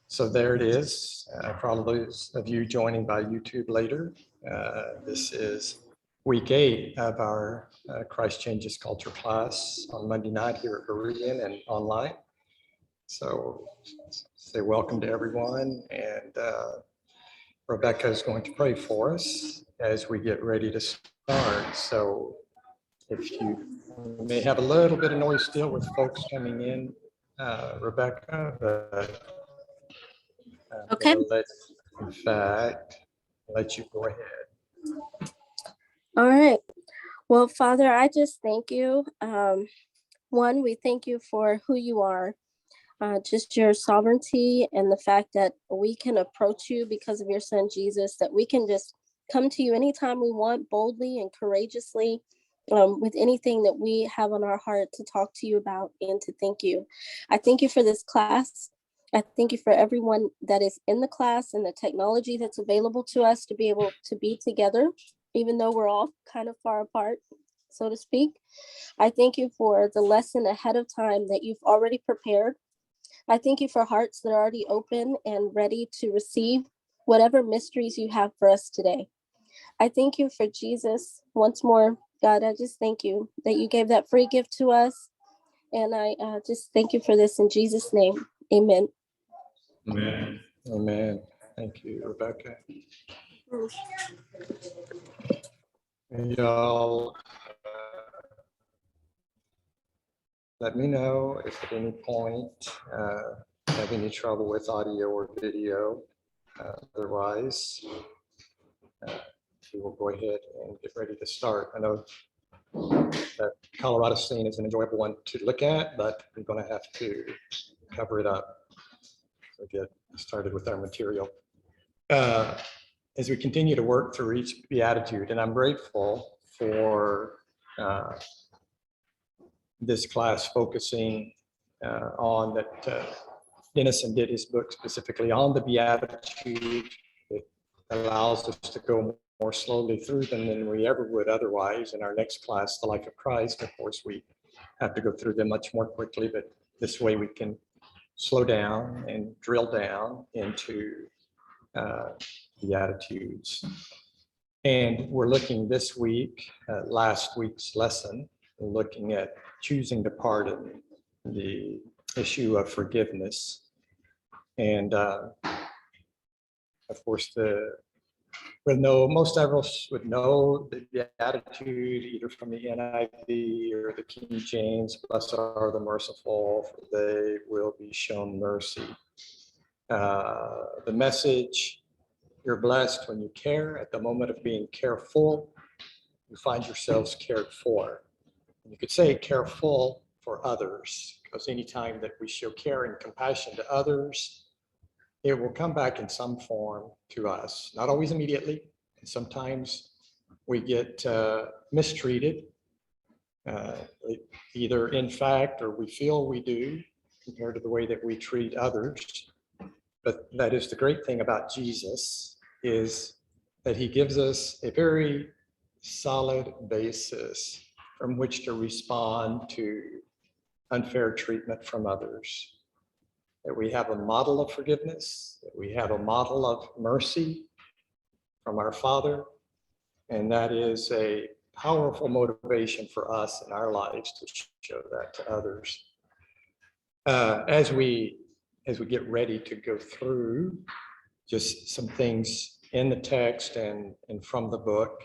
So there it is. Probably those of you joining by YouTube later. This is week 8 of our Christ Changes Culture class on Monday night here at Berean and online. So say welcome to everyone, and Rebecca is going to pray for us as we get ready to start. So if you may have a little bit of noise still with folks coming in, Rebecca, but okay. In fact, let you go ahead. All right. Well, Father, I just thank you. One, we thank you for who you are, just your sovereignty and the fact that we can approach you because of your son, Jesus, that we can just come to you anytime we want, boldly and courageously, with anything that we have on our heart to talk to you about and to thank you. I thank you for this class. I thank you for everyone that is in the class and the technology that's available to us to be able to be together, even though we're all kind of far apart, so to speak. I thank you for the lesson ahead of time that you've already prepared. I thank you for hearts that are already open and ready to receive whatever mysteries you have for us today. I thank you for Jesus once more. God, I just thank you that you gave that free gift to us. And I just thank you for this in Jesus' name. Amen. Amen. Amen. Thank you, Rebecca. And y'all, let me know if at any point have any trouble with audio or video. Otherwise, we will go ahead and get ready to start. I know that Colorado scene is an enjoyable one to look at, but we're going to have to cover it up. So get started with our material. As we continue to work through each beatitude, and I'm grateful for this class focusing on that. Denison did his book specifically on the beatitude. It allows us to go more slowly through them than we ever would otherwise. In our next class, the life of Christ, of course, we have to go through them much more quickly, but this way we can slow down and drill down into the attitudes. And we're looking this week, last week's lesson, looking at choosing to pardon, the issue of forgiveness. And of course, most of us would know the attitude either from the NIV or the King James, blessed are the merciful, for they will be shown mercy. The message, you're blessed when you care. At the moment of being careful, you find yourselves cared for. And you could say careful for others, because anytime that we show care and compassion to others, it will come back in some form to us, not always immediately. And sometimes we get mistreated, either in fact or we feel we do compared to the way that we treat others. But that is the great thing about Jesus, is that he gives us a very solid basis from which to respond to unfair treatment from others. That we have a model of forgiveness, that we have a model of mercy from our Father, and that is a powerful motivation for us in our lives to show that to others. As we get ready to go through just some things in the text and from the book,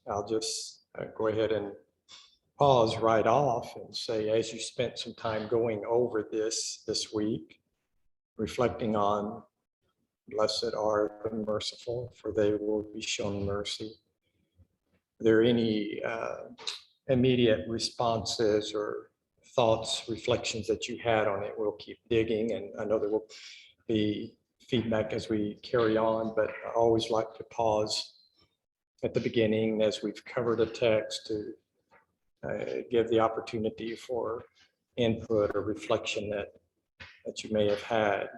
I'll just go ahead and pause right off and say, as you spent some time going over this week, reflecting on blessed are the merciful, for they will be shown mercy. Are there any immediate responses or thoughts, reflections that you had on it? We'll keep digging, and I know there will be feedback as we carry on, but I always like to pause at the beginning as we've covered a text to give the opportunity for input or reflection that you may have had.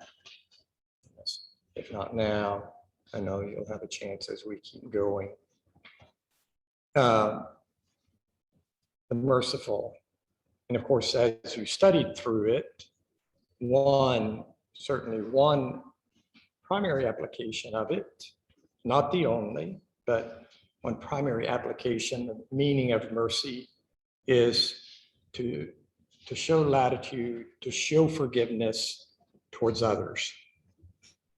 If not now, I know you'll have a chance as we keep going. The merciful. And of course, as you studied through it, certainly one primary application of it, not the only, but one primary application, the meaning of mercy is to show latitude, to show forgiveness towards others,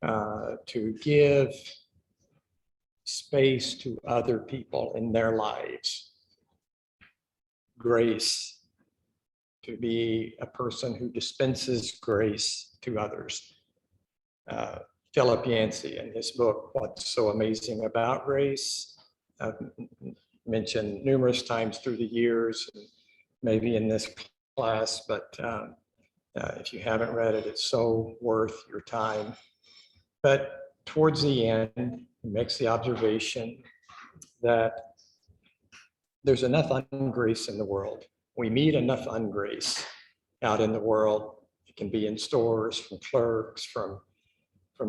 to give space to other people in their lives, grace, to be a person who dispenses grace to others. Philip Yancey, in his book, What's So Amazing About Grace, I've mentioned numerous times through the years, maybe in this class, but if you haven't read it, it's so worth your time. But towards the end, he makes the observation that there's enough ungrace in the world. We meet enough ungrace out in the world. It can be in stores, from clerks, from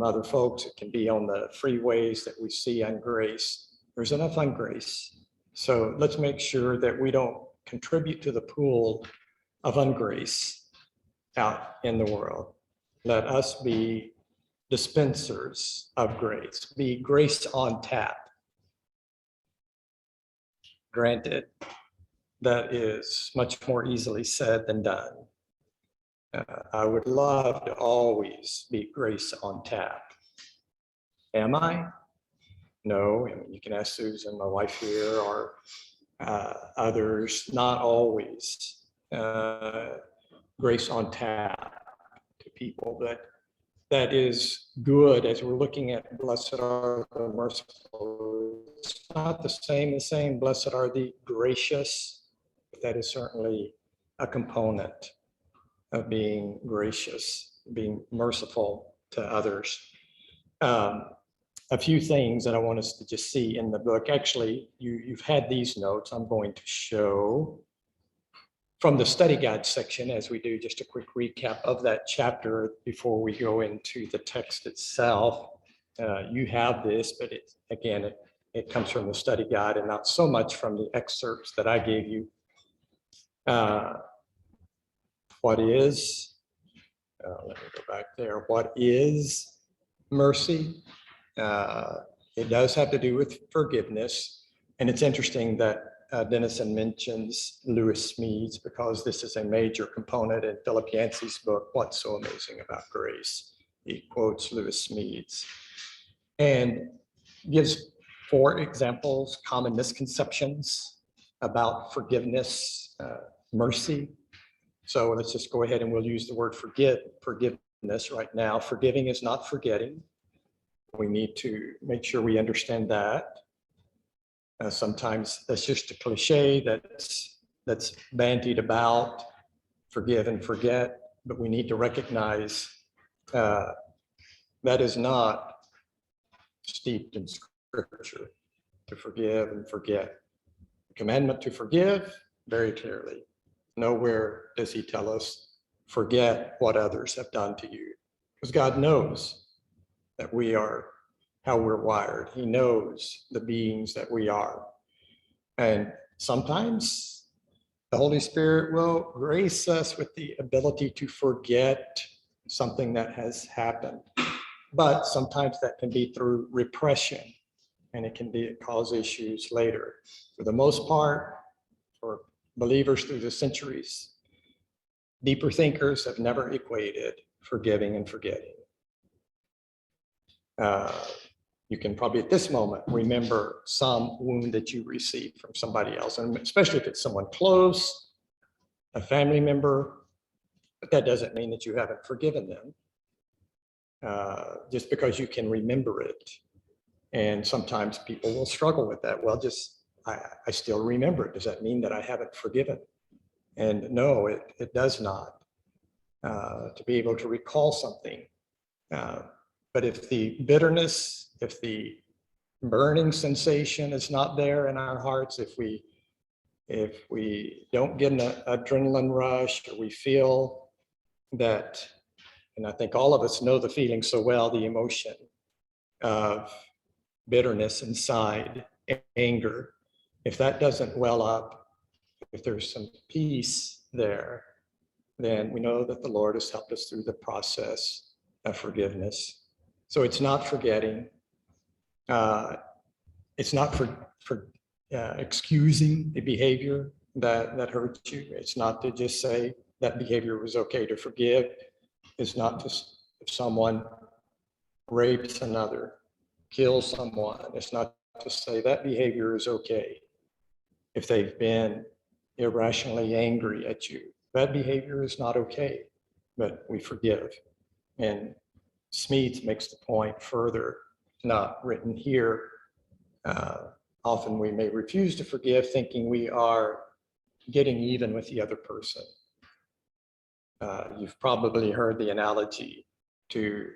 other folks. It can be on the freeways that we see ungrace. There's enough ungrace. So let's make sure that we don't contribute to the pool of ungrace out in the world. Let us be dispensers of grace, be grace on tap. Granted, that is much more easily said than done. I would love to always be grace on tap. Am I? No. I mean, you can ask Susan, my wife here, or others. Not always grace on tap to people, but that is good as we're looking at blessed are the merciful. It's not the same as saying blessed are the gracious, but that is certainly a component of being gracious, being merciful to others. A few things that I want us to just see in the book. Actually, you've had these notes. I'm going to show from the study guide section as we do just a quick recap of that chapter before we go into the text itself. You have this, but it comes from the study guide and not so much from the excerpts that I gave you. What is, let me go back there. What is mercy? It does have to do with forgiveness. And it's interesting that Denison mentions Lewis Smedes, because this is a major component in Philip Yancey's book, What's So Amazing About Grace. He quotes Lewis Smedes and gives 4 examples, common misconceptions about forgiveness, mercy. So let's just go ahead and we'll use the word forgiveness right now. Forgiving is not forgetting. We need to make sure we understand that. Sometimes that's just a cliche that's bandied about, forgive and forget, but we need to recognize that is not steeped in Scripture, to forgive and forget. The commandment to forgive, very clearly. Nowhere does he tell us, forget what others have done to you. Because God knows that we are how we're wired. He knows the beings that we are. And sometimes the Holy Spirit will grace us with the ability to forget something that has happened. But sometimes that can be through repression, and it can cause issues later. For the most part, for believers through the centuries, deeper thinkers have never equated forgiving and forgetting. You can probably at this moment remember some wound that you received from somebody else, and especially if it's someone close, a family member, but that doesn't mean that you haven't forgiven them. Just because you can remember it. And sometimes people will struggle with that. Well, I still remember it. Does that mean that I haven't forgiven? And no, it does not. To be able to recall something. But if the bitterness, if the burning sensation is not there in our hearts, if we don't get an adrenaline rush, or we feel that, and I think all of us know the feeling so well, the emotion of bitterness inside, anger, if that doesn't well up, if there's some peace there, then we know that the Lord has helped us through the process of forgiveness. So it's not forgetting. It's not for excusing the behavior that hurt you. It's not to just say that behavior was okay to forgive. It's not to, if someone rapes another, kills someone, it's not to say that behavior is okay. If they've been irrationally angry at you, that behavior is not okay, but we forgive. And Smedes makes the point further, not written here. Often we may refuse to forgive, thinking we are getting even with the other person. You've probably heard the analogy: to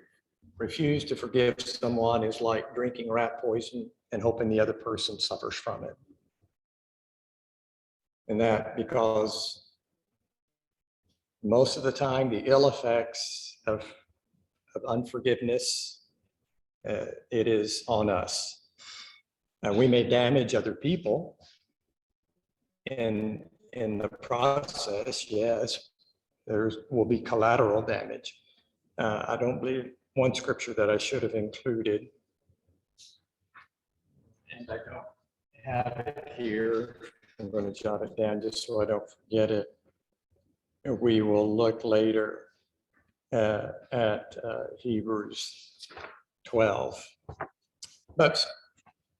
refuse to forgive someone is like drinking rat poison and hoping the other person suffers from it. And that because most of the time, the ill effects of unforgiveness, it is on us. We may damage other people in the process, yes, there will be collateral damage. I don't believe one scripture that I should have included, and I don't have it here. I'm going to jot it down just so I don't forget it. We will look later at Hebrews 12. But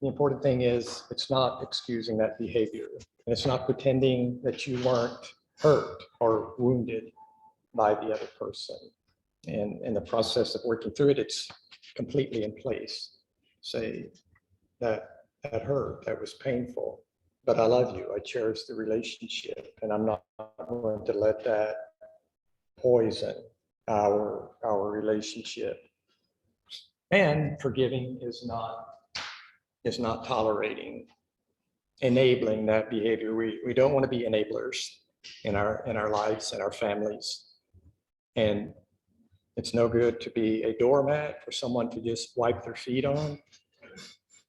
the important thing is it's not excusing that behavior. And it's not pretending that you weren't hurt or wounded by the other person. And in the process of working through it, it's completely in place. Say that hurt, that was painful, but I love you. I cherish the relationship, and I'm not going to let that poison our relationship. And forgiving is not tolerating, enabling that behavior. We don't want to be enablers in our lives and our families. And it's no good to be a doormat for someone to just wipe their feet on,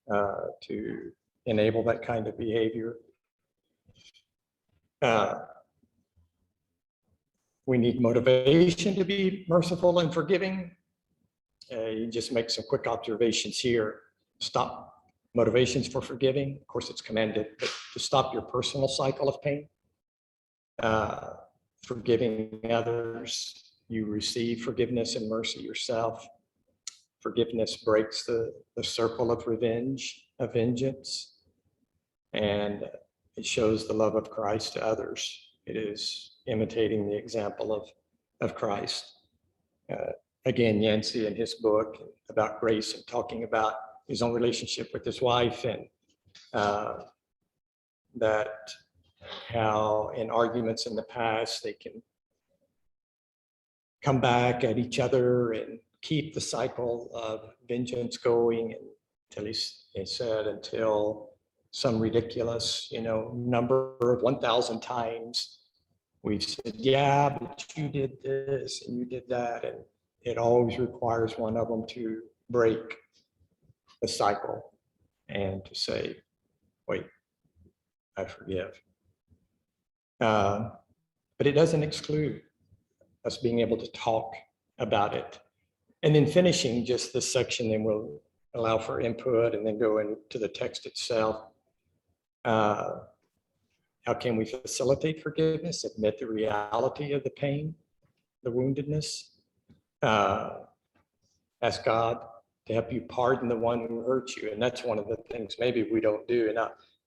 to enable that kind of behavior. We need motivation to be merciful and forgiving. You just make some quick observations here. Stop motivations for forgiving. Of course, it's commended, but to stop your personal cycle of pain. Forgiving others, you receive forgiveness and mercy yourself. Forgiveness breaks the circle of revenge, of vengeance, and it shows the love of Christ to others. It is imitating the example of Christ. Again, Yancey in his book about grace and talking about his own relationship with his wife, and that how in arguments in the past they can come back at each other and keep the cycle of vengeance going until he said until some ridiculous, number of 1,000 times we've said, yeah, but you did this and you did that, and it always requires one of them to break the cycle and to say, wait, I forgive. But it doesn't exclude us being able to talk about it. And then finishing just this section, then we'll allow for input and then go into the text itself. How can we facilitate forgiveness? Admit the reality of the pain, the woundedness. Ask God to help you pardon the one who hurt you. And that's one of the things maybe we don't do.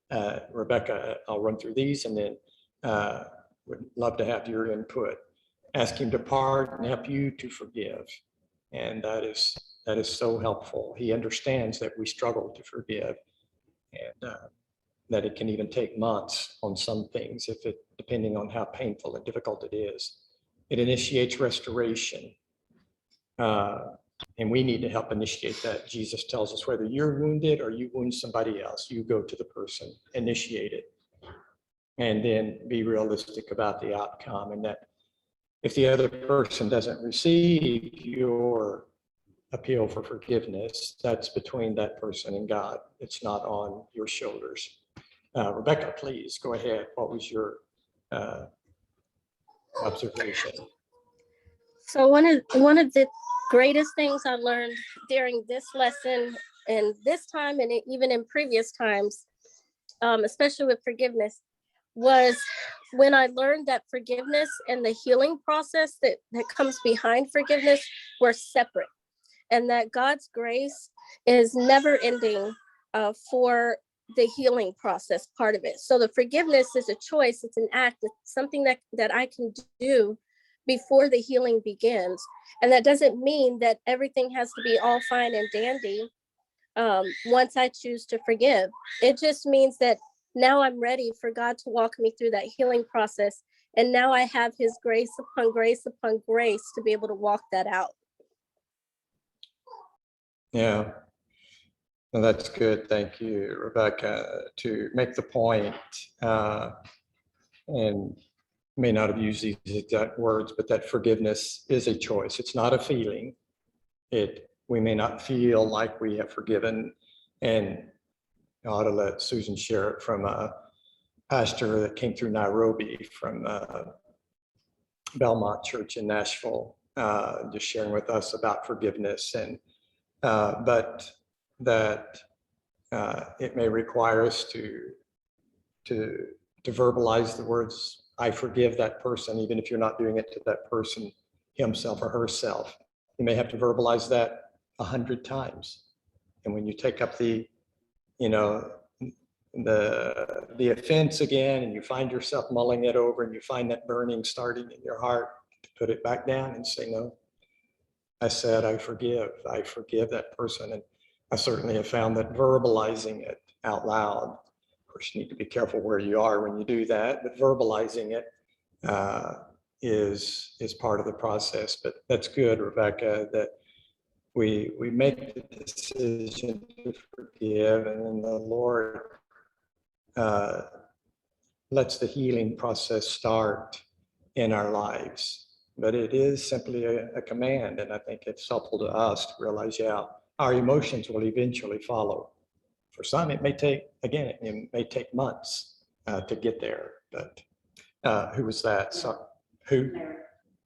And Rebecca, I'll run through these and then would love to have your input. Ask him to pardon, help you to forgive. And that is so helpful. He understands that we struggle to forgive, and that it can even take months on some things, depending on how painful and difficult it is. It initiates restoration. And we need to help initiate that. Jesus tells us whether you're wounded or you wound somebody else, you go to the person, initiate it, and then be realistic about the outcome. And that if the other person doesn't receive your appeal for forgiveness, that's between that person and God. It's not on your shoulders. Rebecca, please go ahead. What was your observation. So one of the greatest things I learned during this lesson and this time and even in previous times, especially with forgiveness, was when I learned that forgiveness and the healing process that comes behind forgiveness were separate, and that God's grace is never ending for the healing process part of it. So the forgiveness is a choice, it's an act, it's something that I can do before the healing begins. And that doesn't mean that everything has to be all fine and dandy once I choose to forgive. It just means that now I'm ready for God to walk me through that healing process. And now I have his grace upon grace upon grace to be able to walk that out. Yeah, well, that's good. Thank you, Rebecca, to make the point, and may not have used these exact words, but that forgiveness is a choice. It's not a feeling. We may not feel like we have forgiven, and I ought to let Susan share it from a pastor that came through Nairobi from Belmont Church in Nashville, just sharing with us about forgiveness, and but that it may require us to verbalize the words, I forgive that person, even if you're not doing it to that person himself or herself. You may have to verbalize that 100 times. And when you take up the offense again, and you find yourself mulling it over, and you find that burning starting in your heart, to put it back down and say, no, I said, I forgive that person. And I certainly have found that verbalizing it out loud, of course, you need to be careful where you are when you do that, but verbalizing it is part of the process. But that's good, Rebecca, that we make the decision to forgive, and then the Lord lets the healing process start in our lives. But it is simply a command, and I think it's helpful to us to realize, our emotions will eventually follow. For some, it may take months to get there. But who was that? So, who?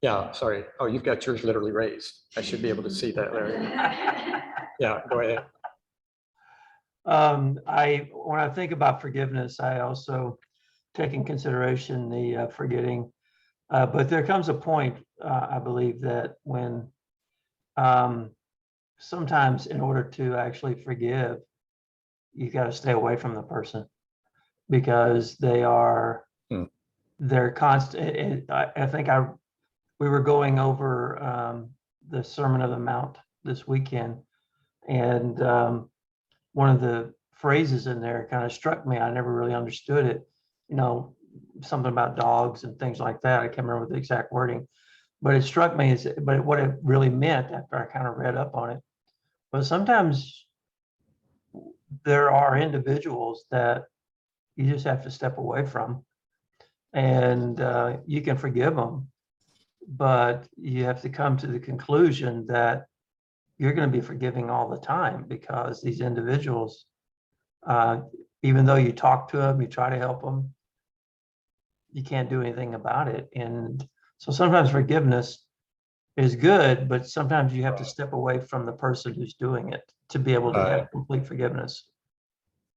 Yeah, sorry. Oh, you've got yours literally raised. I should be able to see that, Larry. Yeah, go ahead. When I think about forgiveness, I also take in consideration the forgetting. But there comes a point, I believe, that when sometimes in order to actually forgive, you got to stay away from the person, because they're constant. I think we were going over the Sermon on the Mount this weekend, and one of the phrases in there kind of struck me. I never really understood it. Something about dogs and things like that. I can't remember the exact wording, but it struck me what it really meant after I kind of read up on it. But sometimes there are individuals that you just have to step away from, and you can forgive them, but you have to come to the conclusion that you're going to be forgiving all the time, because these individuals, even though you talk to them, you try to help them, you can't do anything about it. And so sometimes forgiveness is good, but sometimes you have to step away from the person who's doing it to be able to have complete forgiveness.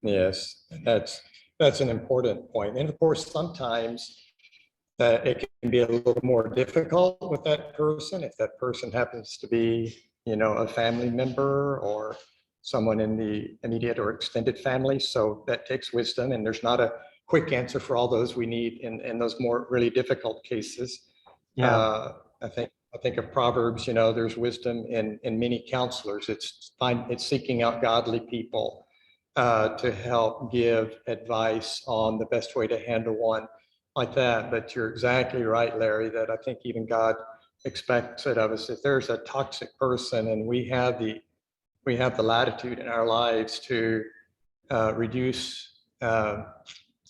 Yes, that's an important point. And of course, sometimes it can be a little more difficult with that person if that person happens to be, a family member or someone in the immediate or extended family. So that takes wisdom, and there's not a quick answer for all those we need in those more really difficult cases. Yeah. I think of Proverbs, there's wisdom in many counselors. It's seeking out godly people to help give advice on the best way to handle one like that. But you're exactly right, Larry, that I think even God expects it of us. If there's a toxic person and we have the latitude in our lives to reduce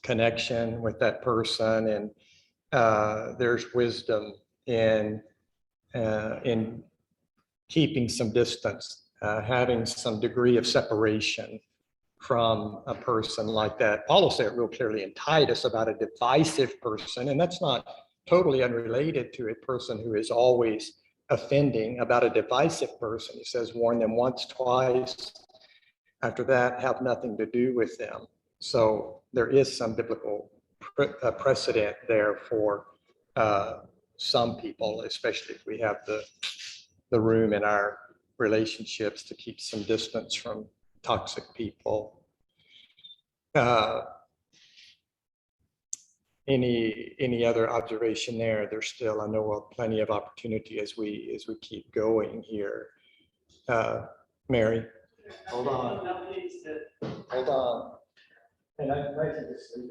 connection with that person, and there's wisdom in keeping some distance, having some degree of separation from a person like that. Paul will say it real clearly in Titus about a divisive person, and that's not totally unrelated to a person who is always offending, about a divisive person. He says, warn them once, twice. After that, have nothing to do with them. So there is some biblical precedent there for some people, especially if we have the room in our relationships to keep some distance from toxic people. Any other observation there? There's still, I know, plenty of opportunity as we keep going here. Mary, hold on. Hold on. And I can just leave it.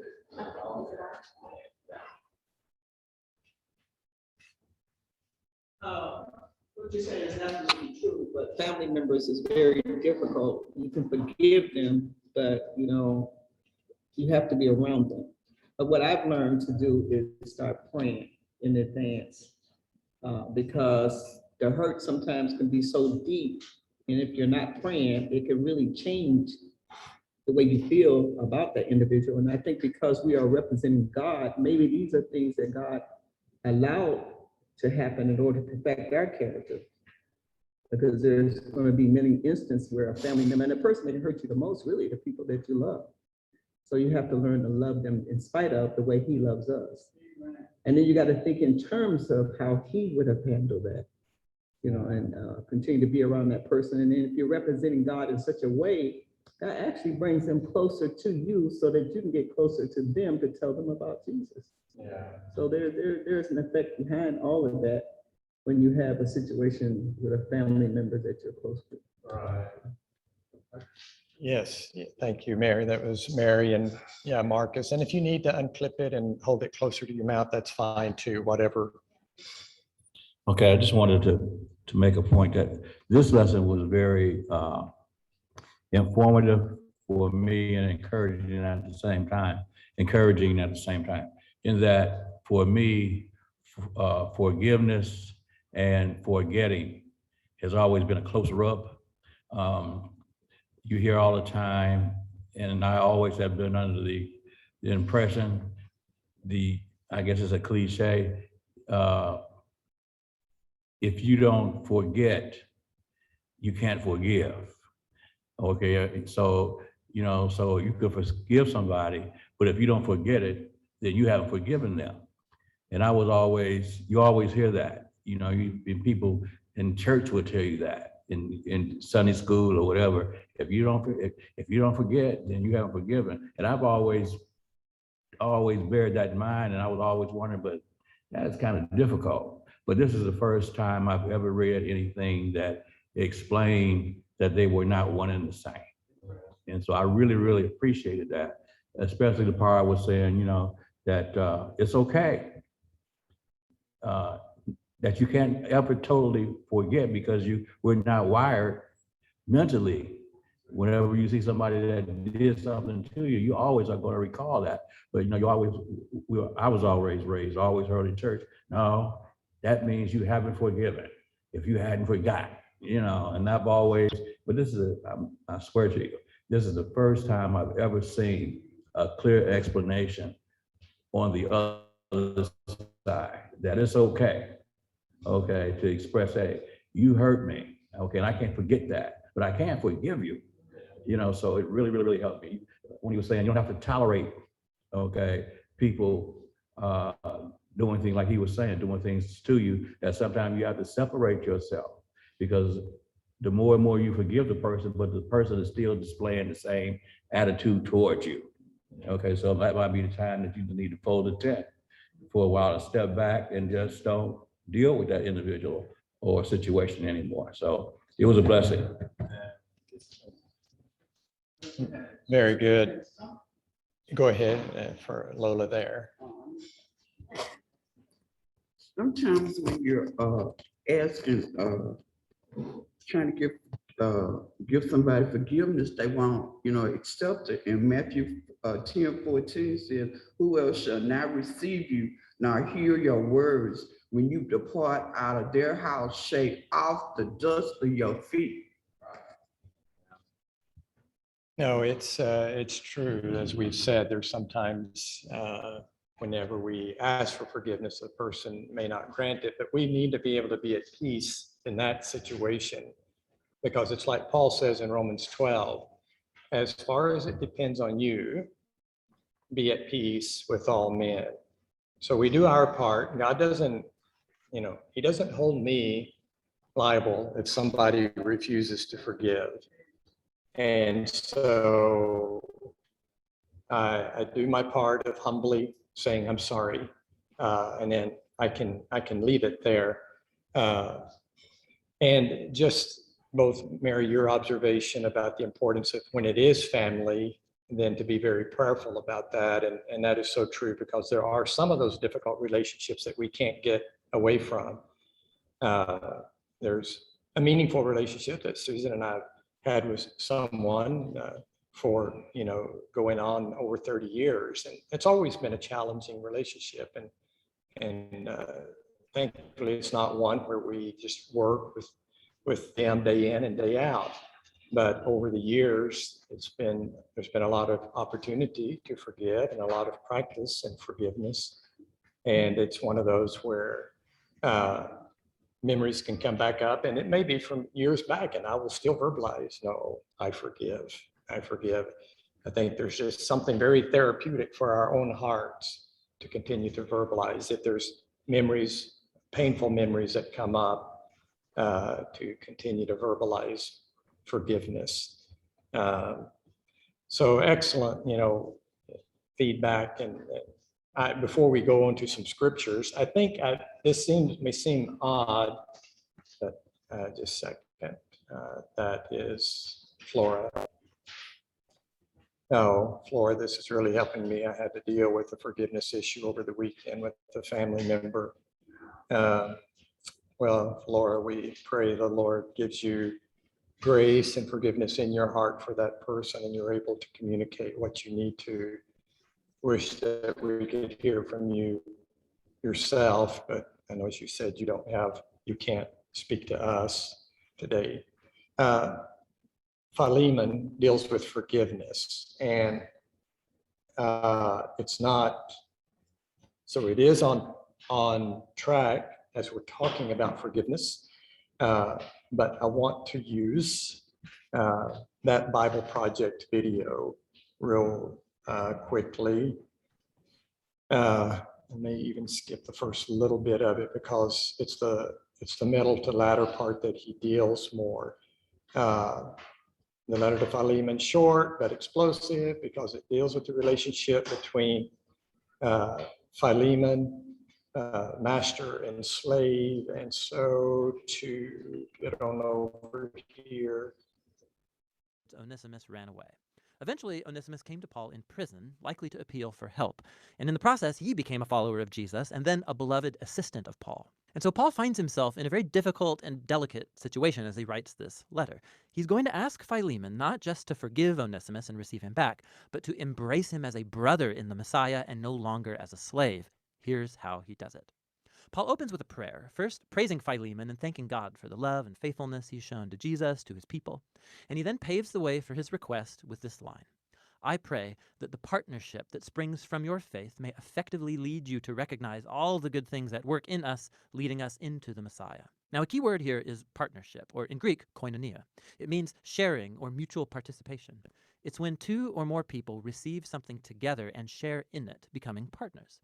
What you say is absolutely true, but family members is very difficult. You can forgive them, but you have to be around them. But what I've learned to do is start praying in advance, because the hurt sometimes can be so deep, and if you're not praying, it can really change the way you feel about that individual. And I think because we are representing God, maybe these are things that God allowed to happen in order to perfect our character. Because there's going to be many instances where a family member, and the person that can hurt you the most, really, the people that you love. So you have to learn to love them in spite of the way he loves us. And then you got to think in terms of how he would have handled that, and continue to be around that person. And then if you're representing God in such a way, that actually brings them closer to you so that you can get closer to them to tell them about Jesus. Yeah. So there's an effect behind all of that when you have a situation with a family member that you're close to. Right. Yes, thank you, Mary. That was Mary and Marcus. And if you need to unclip it and hold it closer to your mouth, that's fine too, whatever. Okay, I just wanted to make a point that this lesson was very informative for me and encouraging at the same time, in that for me, forgiveness and forgetting has always been a close rub. You hear all the time, and I always have been under the impression, I guess it's a cliche, if you don't forget, you can't forgive. Okay, so so you could forgive somebody, but if you don't forget it, then you haven't forgiven them. And you always hear that, people in church will tell you that, in Sunday school or whatever. If you don't forget, then you haven't forgiven. And I've always bared that in mind, and I was always wondering, but that's kind of difficult. But this is the first time I've ever read anything that explained that they were not one and the same. And so I really, really appreciated that, especially the part I was saying, that it's okay. That you can't ever totally forget, because we're not wired mentally. Whenever you see somebody that did something to you, you always are going to recall that. But I was always raised, always heard in church, no, that means you haven't forgiven if you hadn't forgotten, and I've always, but I swear to you, this is the first time I've ever seen a clear explanation on the other side, that it's okay, to express, hey, you hurt me, okay, and I can't forget that, but I can forgive you, so it really, really, really helped me. When he was saying you don't have to tolerate, people doing things like he was saying, doing things to you, that sometimes you have to separate yourself, because the more and more you forgive the person, but the person is still displaying the same attitude towards you. Okay, so that might be the time that you need to fold the tent for a while, to step back and just don't deal with that individual or situation anymore. So it was a blessing. Very good. Go ahead for Lola there. Sometimes when you're asking, trying to give somebody forgiveness, they won't, accept it. And Matthew 10:14 says, who else shall not receive you, nor hear your words when you depart out of their house, shake off the dust of your feet. No, it's true. As we've said, there's sometimes whenever we ask for forgiveness, the person may not grant it, but we need to be able to be at peace in that situation. Because it's like Paul says in Romans 12, as far as it depends on you, be at peace with all men. So we do our part. God doesn't, he doesn't hold me liable if somebody refuses to forgive. And so I do my part of humbly saying, I'm sorry. And then I can leave it there. And just both, Mary, your observation about the importance of when it is family, then to be very prayerful about that. And that is so true, because there are some of those difficult relationships that we can't get away from. There's a meaningful relationship that Susan and I have had with someone for, going on over 30 years. And it's always been a challenging relationship. And thankfully, it's not one where we just work with them day in and day out. But over the years, there's been a lot of opportunity to forgive and a lot of practice in forgiveness. And it's one of those where memories can come back up, and it may be from years back, and I will still verbalize, no, I forgive. I think there's just something very therapeutic for our own hearts to continue to verbalize if there's memories, painful memories that come up, to continue to verbalize forgiveness. So excellent, feedback. And before we go into some scriptures, I think this may seem odd, but just a second. That is Flora. No, Flora, this is really helping me. I had to deal with a forgiveness issue over the weekend with a family member. Well, Flora, we pray the Lord gives you grace and forgiveness in your heart for that person, and you're able to communicate what you need to. Wish that we could hear from you yourself, but I know, as you said, you can't speak to us today. Philemon deals with forgiveness, and it's not, so it is on track as we're talking about forgiveness, but I want to use that Bible Project video real quickly. I may even skip the first little bit of it, because it's the middle to latter part that he deals more. The letter to Philemon, short but explosive, because it deals with the relationship between Philemon, master and slave. And so to get on over here. Onesimus ran away. Eventually, Onesimus came to Paul in prison, likely to appeal for help. And in the process, he became a follower of Jesus and then a beloved assistant of Paul. And so Paul finds himself in a very difficult and delicate situation as he writes this letter. He's going to ask Philemon not just to forgive Onesimus and receive him back, but to embrace him as a brother in the Messiah and no longer as a slave. Here's how he does it. Paul opens with a prayer, first praising Philemon and thanking God for the love and faithfulness he's shown to Jesus, to his people. And he then paves the way for his request with this line: I pray that the partnership that springs from your faith may effectively lead you to recognize all the good things that work in us, leading us into the Messiah. Now, a key word here is partnership, or in Greek, koinonia. It means sharing or mutual participation. It's when two or more people receive something together and share in it, becoming partners.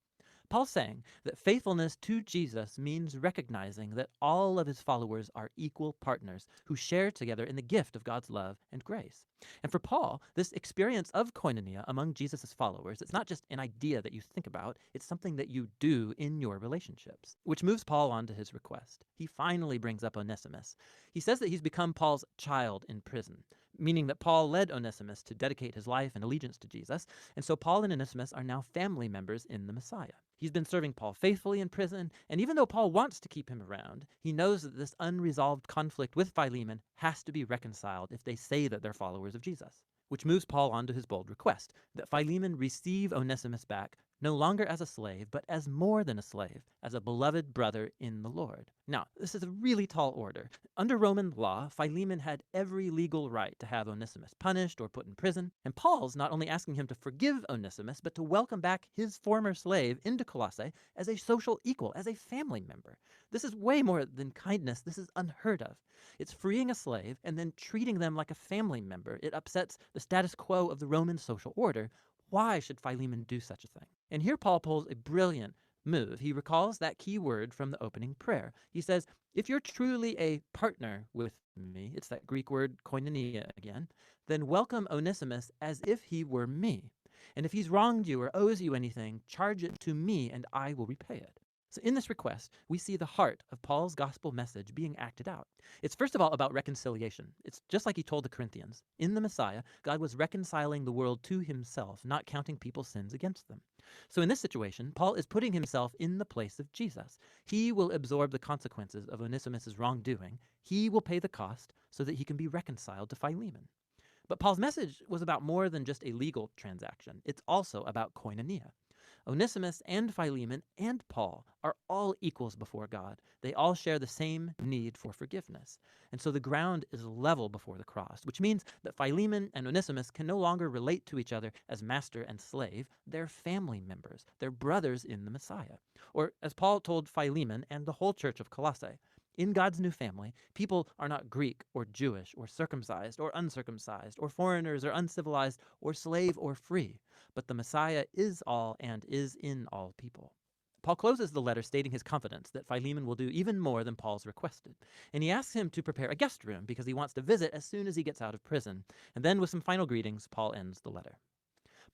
Paul's saying that faithfulness to Jesus means recognizing that all of his followers are equal partners who share together in the gift of God's love and grace. And for Paul, this experience of koinonia among Jesus' followers, it's not just an idea that you think about, it's something that you do in your relationships, which moves Paul on to his request. He finally brings up Onesimus. He says that he's become Paul's child in prison, meaning that Paul led Onesimus to dedicate his life and allegiance to Jesus, and so Paul and Onesimus are now family members in the Messiah. He's been serving Paul faithfully in prison, and even though Paul wants to keep him around, he knows that this unresolved conflict with Philemon has to be reconciled if they say that they're followers of Jesus, which moves Paul on to his bold request, that Philemon receive Onesimus back no longer as a slave, but as more than a slave, as a beloved brother in the Lord. Now, this is a really tall order. Under Roman law, Philemon had every legal right to have Onesimus punished or put in prison, and Paul's not only asking him to forgive Onesimus, but to welcome back his former slave into Colossae as a social equal, as a family member. This is way more than kindness. This is unheard of. It's freeing a slave and then treating them like a family member. It upsets the status quo of the Roman social order. Why should Philemon do such a thing? And here Paul pulls a brilliant move. He recalls that key word from the opening prayer. He says, if you're truly a partner with me, it's that Greek word koinonia again, then welcome Onesimus as if he were me. And if he's wronged you or owes you anything, charge it to me and I will repay it. So in this request, we see the heart of Paul's gospel message being acted out. It's first of all about reconciliation. It's just like he told the Corinthians. In the Messiah, God was reconciling the world to himself, not counting people's sins against them. So in this situation, Paul is putting himself in the place of Jesus. He will absorb the consequences of Onesimus' wrongdoing. He will pay the cost so that he can be reconciled to Philemon. But Paul's message was about more than just a legal transaction. It's also about koinonia. Onesimus and Philemon and Paul are all equals before God. They all share the same need for forgiveness. And so the ground is level before the cross, which means that Philemon and Onesimus can no longer relate to each other as master and slave. They're family members. They're brothers in the Messiah. Or as Paul told Philemon and the whole church of Colossae, in God's new family, people are not Greek or Jewish or circumcised or uncircumcised or foreigners or uncivilized or slave or free, but the Messiah is all and is in all people. Paul closes the letter stating his confidence that Philemon will do even more than Paul's requested, and he asks him to prepare a guest room because he wants to visit as soon as he gets out of prison. And then with some final greetings, Paul ends the letter.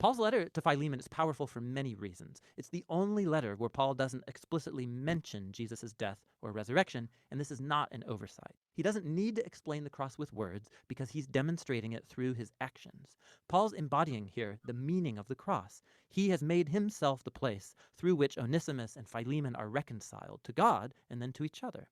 Paul's letter to Philemon is powerful for many reasons. It's the only letter where Paul doesn't explicitly mention Jesus' death or resurrection, and this is not an oversight. He doesn't need to explain the cross with words because he's demonstrating it through his actions. Paul's embodying here the meaning of the cross. He has made himself the place through which Onesimus and Philemon are reconciled to God and then to each other.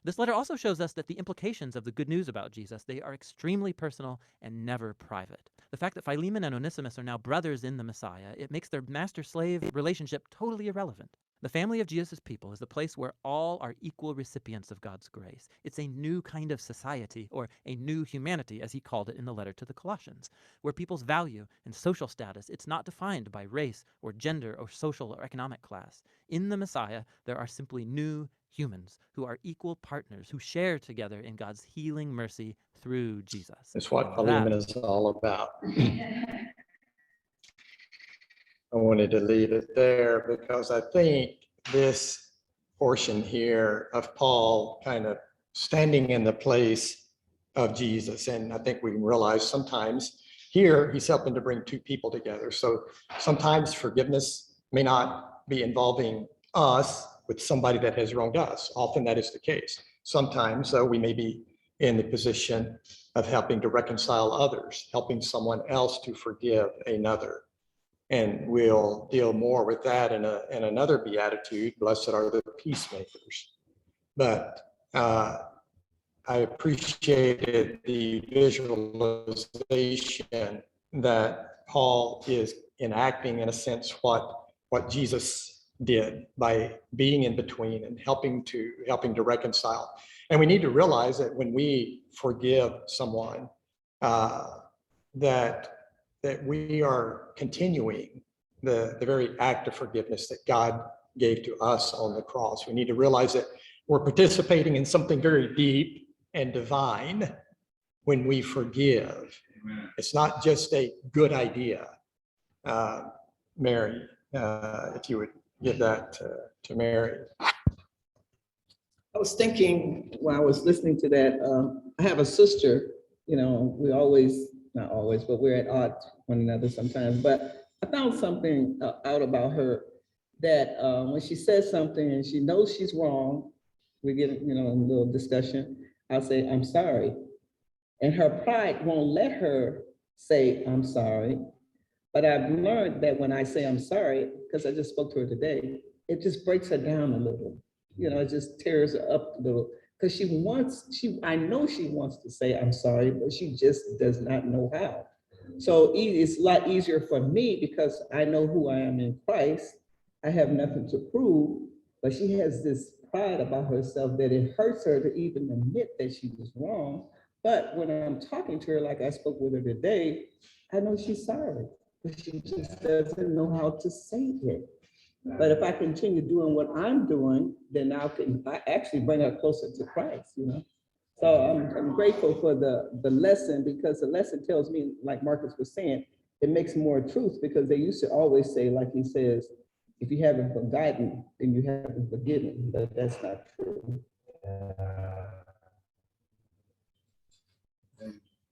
This letter also shows us that the implications of the good news about Jesus, they are extremely personal and never private. The fact that Philemon and Onesimus are now brothers in the Messiah, it makes their master-slave relationship totally irrelevant. The family of Jesus' people is the place where all are equal recipients of God's grace. It's a new kind of society, or a new humanity, as he called it in the letter to the Colossians, where people's value and social status, it's not defined by race or gender or social or economic class. In the Messiah, there are simply new humans who are equal partners, who share together in God's healing mercy through Jesus. That's what And Philemon that is all about. I wanted to leave it there because I think this portion here of Paul kind of standing in the place of Jesus, and I think we can realize sometimes here he's helping to bring two people together. So sometimes forgiveness may not be involving us with somebody that has wronged us. Often that is the case. Sometimes we may be in the position of helping to reconcile others, helping someone else to forgive another. And we'll deal more with that in another beatitude. Blessed are the peacemakers. But I appreciated the visualization that Paul is enacting, in a sense, what Jesus did by being in between and helping to reconcile. And we need to realize that when we forgive someone, that we are continuing the very act of forgiveness that God gave to us on the cross. We need to realize that we're participating in something very deep and divine when we forgive. It's not just a good idea. Mary, if you would give that to Mary. I was thinking while I was listening to that, I have a sister, we always, not always, but we're at odds with one another sometimes. But I found something out about her that when she says something and she knows she's wrong, we get, in a little discussion, I'll say, I'm sorry. And her pride won't let her say, I'm sorry. But I've learned that when I say I'm sorry, because I just spoke to her today, it just breaks her down a little. It just tears her up a little. Because I know she wants to say I'm sorry, but she just does not know how. So it's a lot easier for me because I know who I am in Christ. I have nothing to prove, but she has this pride about herself that it hurts her to even admit that she was wrong. But when I'm talking to her, like I spoke with her today, I know she's sorry, but she just doesn't know how to say it. But if I continue doing what I'm doing, then I actually bring her closer to Christ, you know? So I'm grateful for the lesson, because the lesson tells me, like Marcus was saying, it makes more truth, because they used to always say, like he says, if you haven't forgotten, then you haven't forgiven, but that's not true.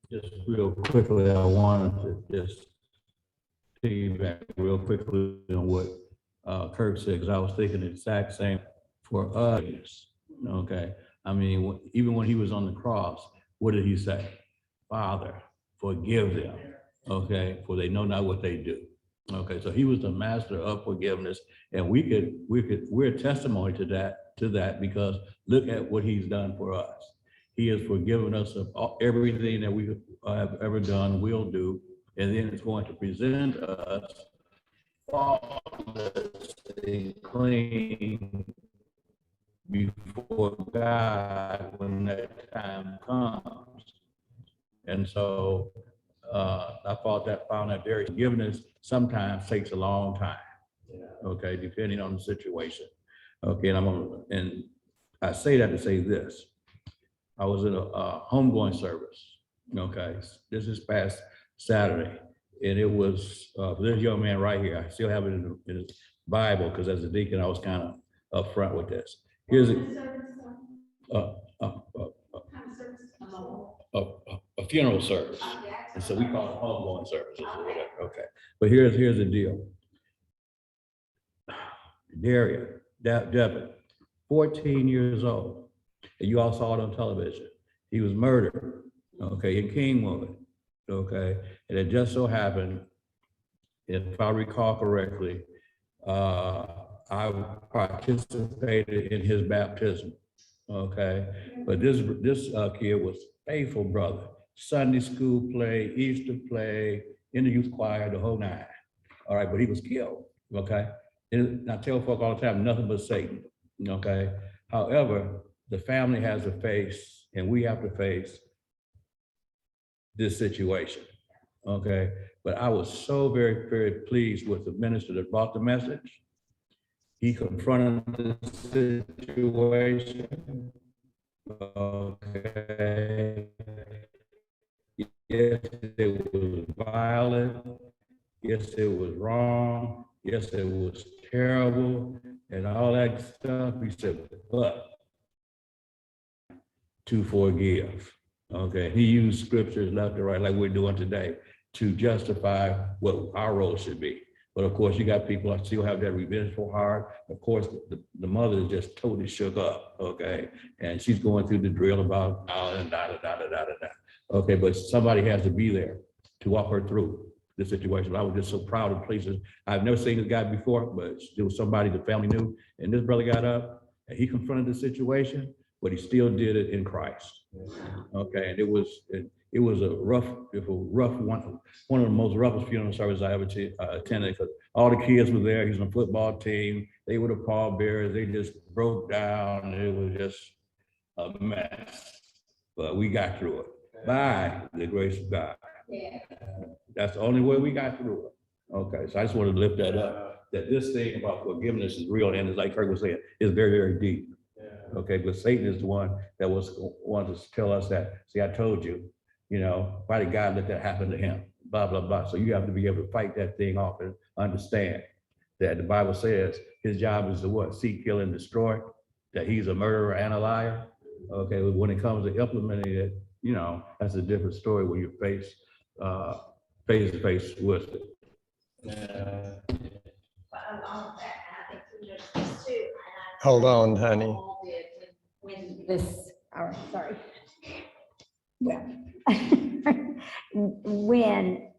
Just real quickly, I wanted to just piggyback real quickly on what Kirk said, because I was thinking the exact same for us. Okay, I mean, even when he was on the cross, what did he say? Father, forgive them. Okay, for they know not what they do. Okay, so he was the master of forgiveness, and we're a testimony to that because look at what he's done for us. He has forgiven us of everything that we have ever done, will do, and then it's going to present us faultless and clean before God when that time comes. And so I found that very forgiveness sometimes takes a long time. Okay, depending on the situation. Okay, and I say that to say this. I was in a homegoing service. Okay, this is past Saturday, and it was this young man right here. I still have it in his Bible because as a deacon, I was kind of upfront with this. Here's a funeral service, and so we call it homegoing services or whatever. Okay, but here's the deal. Devin, 14 years old, and you all saw it on television. He was murdered, okay, in Kingwood, okay, and it just so happened, if I recall correctly, I participated in his baptism, okay, but this kid was faithful brother, Sunday school play, Easter play, in the youth choir, the whole nine, all right, but he was killed, okay. And I tell folk all the time, nothing but Satan, okay? However, the family has to face, and we have to face this situation, okay? But I was so very, very pleased with the minister that brought the message. He confronted the situation, okay? Yes, it was violent. Yes, it was wrong. Yes, it was terrible and all that stuff. He said, but to forgive. Okay, he used scriptures left and right like we're doing today to justify what our role should be. But of course, you got people that still have that revengeful heart. Of course, the mother is just totally shook up, okay? And she's going through the drill about and da. Okay, but somebody has to be there to walk her through the situation. I was just so proud of places. I've never seen this guy before, but there was somebody the family knew. And this brother got up and he confronted the situation, but he still did it in Christ. Okay, and it was a rough one of the most roughest funeral services I ever attended, because all the kids were there. He's on a football team. They were the pallbearers. They just broke down. It was just a mess, but we got through it by the grace of God. That's the only way we got through it. Okay, so I just wanted to lift that up, that this thing about forgiveness is real, and it's like Kirk was saying, it's very, very deep. Okay, but Satan is the one that wanted to tell us that, see, I told you, why did God let that happen to him? Blah, blah, blah. So you have to be able to fight that thing off and understand that the Bible says his job is to what? Seek, kill, and destroy, that he's a murderer and a liar. Okay, but when it comes to implementing it, that's a different story when you're face to face with it. Hold on, honey. When this, all right, sorry. Yeah. When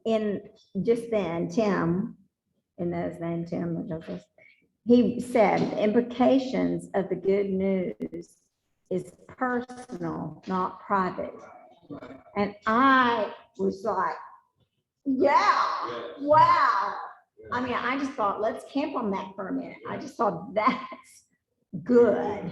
just then, Tim, and that's name Tim, he said the implications of the good news is personal, not private. And I was like, Yeah, wow. I mean, I just thought, let's camp on that for a minute. I just thought that's good.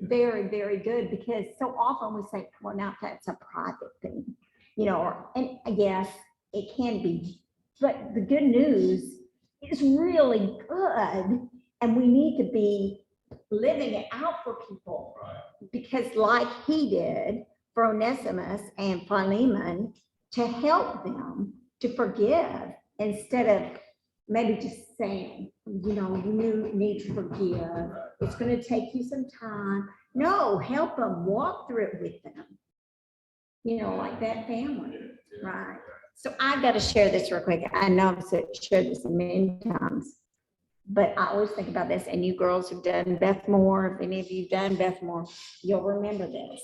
Very, very good, because so often we say, well, now that's a private thing, you know, and yes, it can be, but the good news is really good. And we need to be living it out for people. Because like he did for Onesimus and Philemon, to help them to forgive instead of maybe just saying, you know, you need to forgive. It's going to take you some time. No, help them, walk through it with them. You know, like that family, right? So I've got to share this real quick. I know I've shared this many times, but I always think about this. And you girls who've done Beth Moore, if any of you have done Beth Moore, you'll remember this.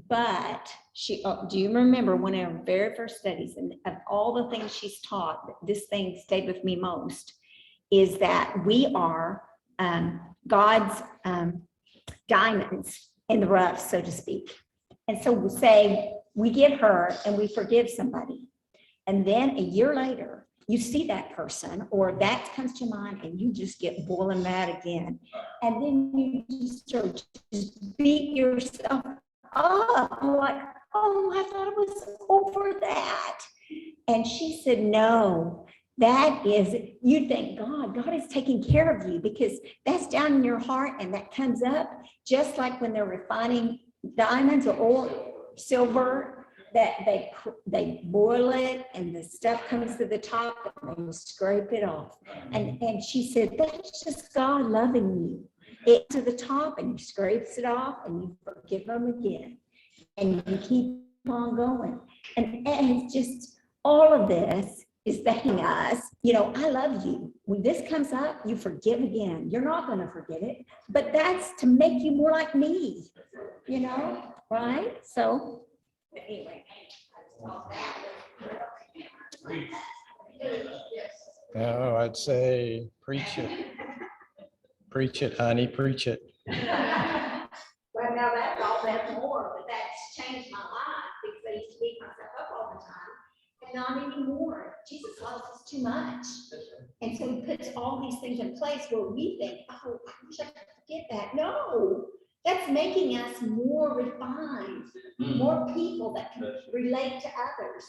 But do you remember one of our very first studies, and of all the things she's taught, this thing stayed with me most, is that we are God's diamonds in the rough, so to speak. And so we say, we give her and we forgive somebody. And then a year later, you see that person or that comes to mind and you just get boiling mad again. And then you just start just beat yourself up. I'm like, oh, I thought it was over that. And she said, no, that is, you thank God. God is taking care of you, because that's down in your heart and that comes up just like when they're refining diamonds or oil, silver, that they boil it and the stuff comes to the top and they scrape it off. And she said, that's just God loving you. It to the top and he scrapes it off and you forgive them again. And you keep on going. And it's just, all of this is thanking us, you know, I love you. When this comes up, you forgive again. You're not going to forget it, but that's to make you more like me, you know, right? So anyway. No, I'd say preach it. Preach it, honey, preach it. Well, now that's all that more, but that's changed my life, because I used to beat myself up all the time. And not anymore. Jesus loves us too much. And so he puts all these things in place where we think, oh, I wish I could forget that. No, that's making us more refined, more people that can relate to others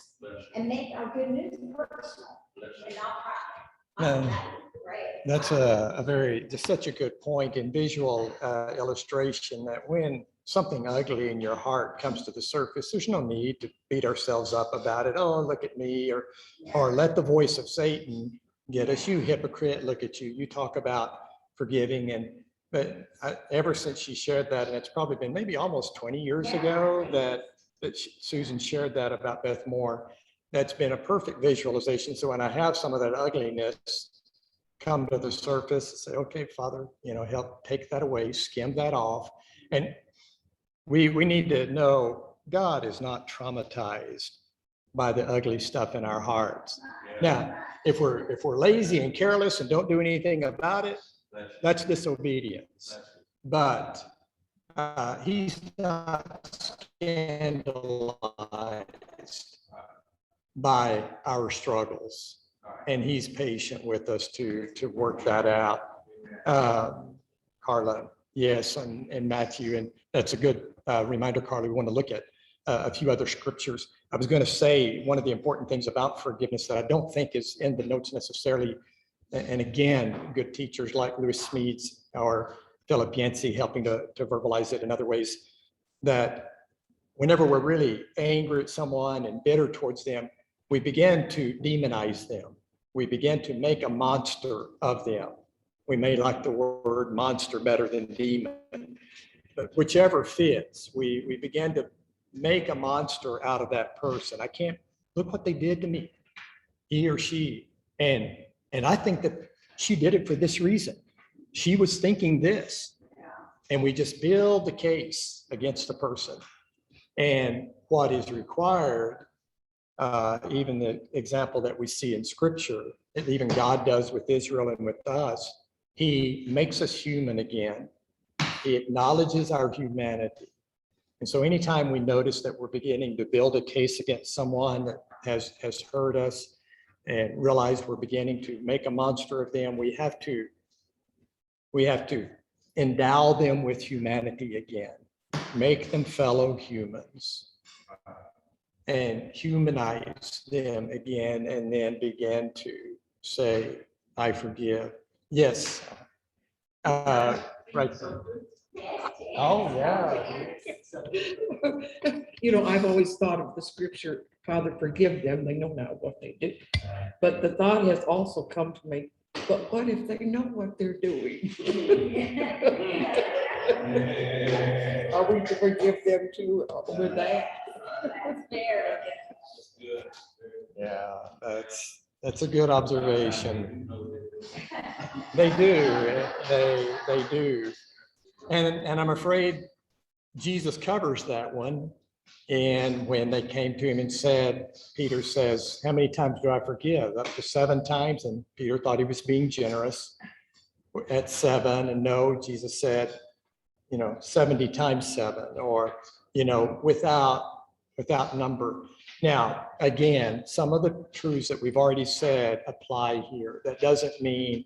and make our good news personal and not private. That's just such a good point and visual illustration that when something ugly in your heart comes to the surface, there's no need to beat ourselves up about it. Oh, look at me, or let the voice of Satan get us. You hypocrite, look at you. You talk about forgiving, but ever since she shared that, and it's probably been maybe almost 20 years ago that Susan shared that about Beth Moore, that's been a perfect visualization. So when I have some of that ugliness come to the surface, say, okay, Father, you know, help take that away, skim that off. And we need to know God is not traumatized by the ugly stuff in our hearts. Now, if we're lazy and careless and don't do anything about it, that's disobedience. But he's not scandalized by our struggles, and he's patient with us to work that out. Carla, yes, and Matthew, and that's a good reminder, Carla. We want to look at a few other scriptures. I was going to say one of the important things about forgiveness that I don't think is in the notes necessarily, and again, good teachers like Lewis Smedes or Philip Yancey helping to verbalize it in other ways, that whenever we're really angry at someone and bitter towards them, we begin to demonize them. We begin to make a monster of them. We may like the word monster better than demon, but whichever fits, we begin to make a monster out of that person. I can't, look what they did to me, he or she. And I think that she did it for this reason. She was thinking this, and we just build the case against the person. And what is required, even the example that we see in scripture, that even God does with Israel and with us, he makes us human again. He acknowledges our humanity. And so anytime we notice that we're beginning to build a case against someone, that has hurt us and realized we're beginning to make a monster of them, we have to endow them with humanity again, make them fellow humans, and humanize them again, and then begin to say, I forgive. Yes. Right. Oh, yeah. You know, I've always thought of the scripture, Father, forgive them, they know not what they do. But the thought has also come to me, but what if they know what they're doing? Are we to forgive them too with that? Yeah, that's a good observation. They do, they do. And I'm afraid Jesus covers that one. And when they came to him and said, Peter says, how many times do I forgive? Up to 7 times. And Peter thought he was being generous at 7. And no, Jesus said, 70 times 7, or, without number. Now, again, some of the truths that we've already said apply here. That doesn't mean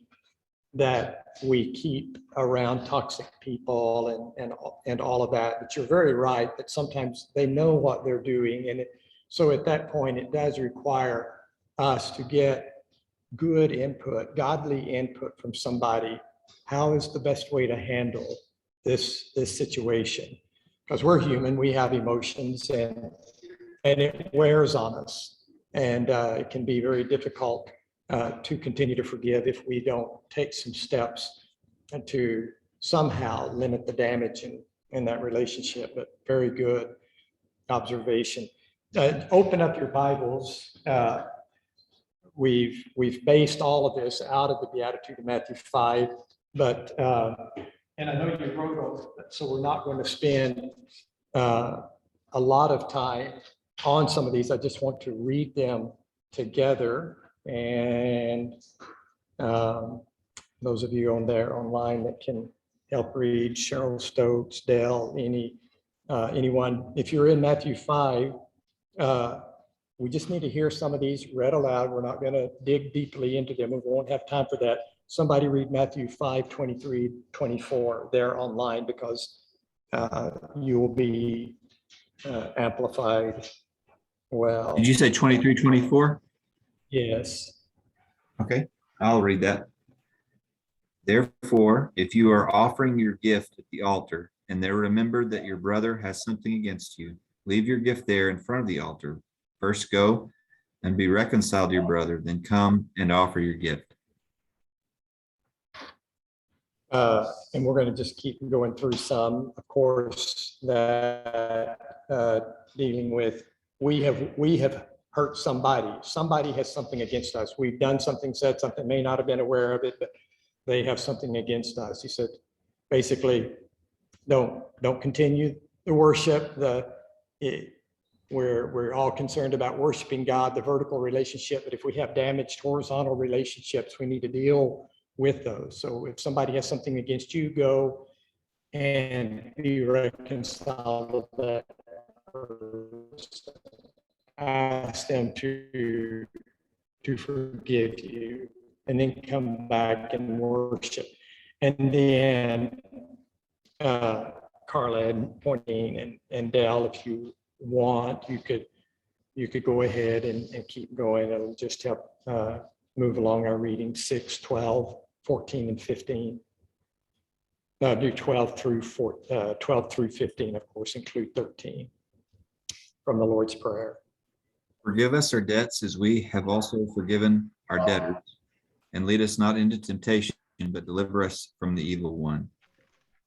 that we keep around toxic people and all of that, but you're very right that sometimes they know what they're doing. And so at that point, it does require us to get good input, godly input from somebody. How is the best way to handle this situation? Because we're human, we have emotions, and it wears on us. And it can be very difficult to continue to forgive if we don't take some steps and to somehow limit the damage in that relationship. But very good observation. Open up your Bibles. We've based all of this out of the Beatitude of Matthew 5, but and I know you wrote it, so we're not going to spend a lot of time on some of these. I just want to read them together. And those of you online that can help read, Cheryl Stokes, Dell, anyone. If you're in Matthew 5, we just need to hear some of these read aloud. We're not going to dig deeply into them. We won't have time for that. Somebody read Matthew 5, 23, 24 there online, because you will be amplified well. Did you say 23, 24? Yes. Okay, I'll read that. Therefore, if you are offering your gift at the altar, and there remember that your brother has something against you, leave your gift there in front of the altar. First go and be reconciled to your brother, then come and offer your gift. And we're going to just keep going through some, of course, that dealing with, we have hurt somebody. Somebody has something against us. We've done something, said something, may not have been aware of it, but they have something against us. He said, basically, don't continue the worship. We're all concerned about worshiping God, the vertical relationship, but if we have damaged horizontal relationships, we need to deal with those. So if somebody has something against you, go and be reconciled with that person. Ask them to forgive you, and then come back and worship. And then Carla and Pointine and Dell, if you want, you could go ahead and keep going. It'll just help move along our reading. 6, 12, 14, and 15. Do 12 through 15, of course, include 13 from the Lord's Prayer. Forgive us our debts as we have also forgiven our debtors. And lead us not into temptation, but deliver us from the evil one.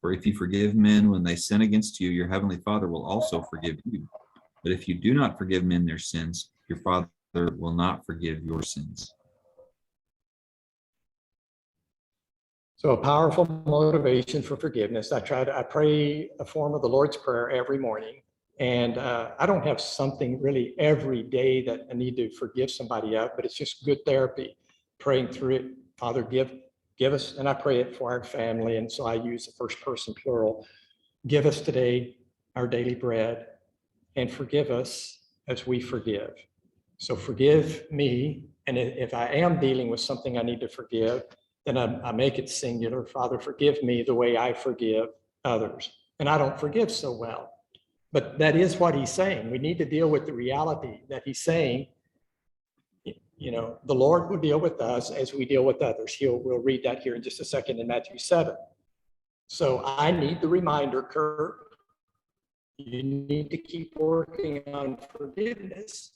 For if you forgive men when they sin against you, your heavenly Father will also forgive you. But if you do not forgive men their sins, your Father will not forgive your sins. So a powerful motivation for forgiveness. I pray a form of the Lord's Prayer every morning. And I don't have something really every day that I need to forgive somebody of, but it's just good therapy, praying through it. Father, give us, and I pray it for our family, and so I use the first person plural. Give us today our daily bread, and forgive us as we forgive. So forgive me. And if I am dealing with something I need to forgive, then I make it singular. Father, forgive me the way I forgive others. And I don't forgive so well. But that is what he's saying. We need to deal with the reality that he's saying. You know, the Lord will deal with us as we deal with others. We'll read that here in just a second in Matthew 7. So I need the reminder, Kirk, you need to keep working on forgiveness,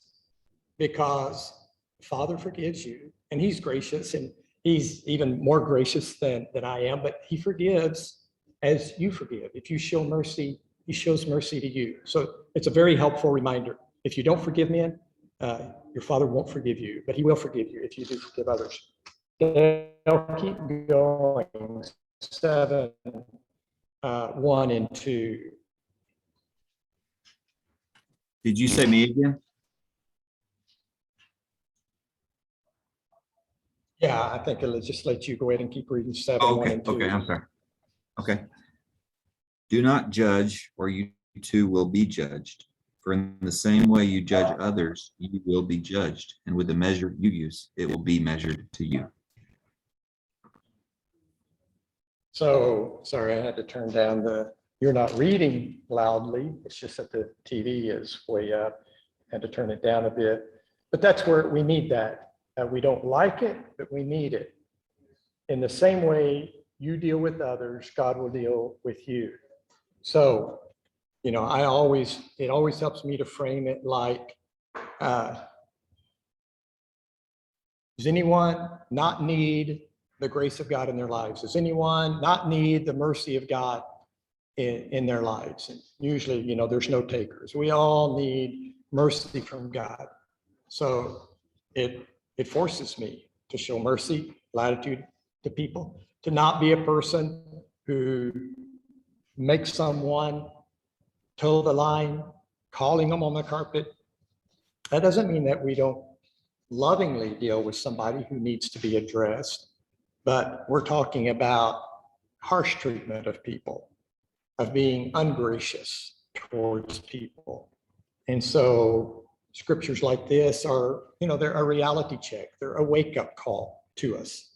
because Father forgives you, and he's gracious, and he's even more gracious than I am, but he forgives as you forgive. If you show mercy, he shows mercy to you. So it's a very helpful reminder. If you don't forgive men, your Father won't forgive you, but he will forgive you if you do forgive others. They'll keep going. 7, 1 and 2. Did you say me again? Yeah, I think it'll just let you go ahead and keep reading 7, Oh, 1 okay, and 2. okay, I'm sorry. Okay. Do not judge, or you too will be judged. For in the same way you judge others, you will be judged. And with the measure you use, it will be measured to you. So, sorry, I had to turn down you're not reading loudly. It's just that the TV is way up. Had to turn it down a bit. But that's where we need that. We don't like it, but we need it. In the same way you deal with others, God will deal with you. So, you know, it always helps me to frame it like, does anyone not need the grace of God in their lives? Does anyone not need the mercy of God in their lives? And usually, you know, there's no takers. We all need mercy from God. So it forces me to show mercy, latitude to people, to not be a person who makes someone toe the line, calling them on the carpet. That doesn't mean that we don't lovingly deal with somebody who needs to be addressed, but we're talking about harsh treatment of people, of being ungracious towards people. And so scriptures like this are, you know, they're a reality check. They're a wake-up call to us.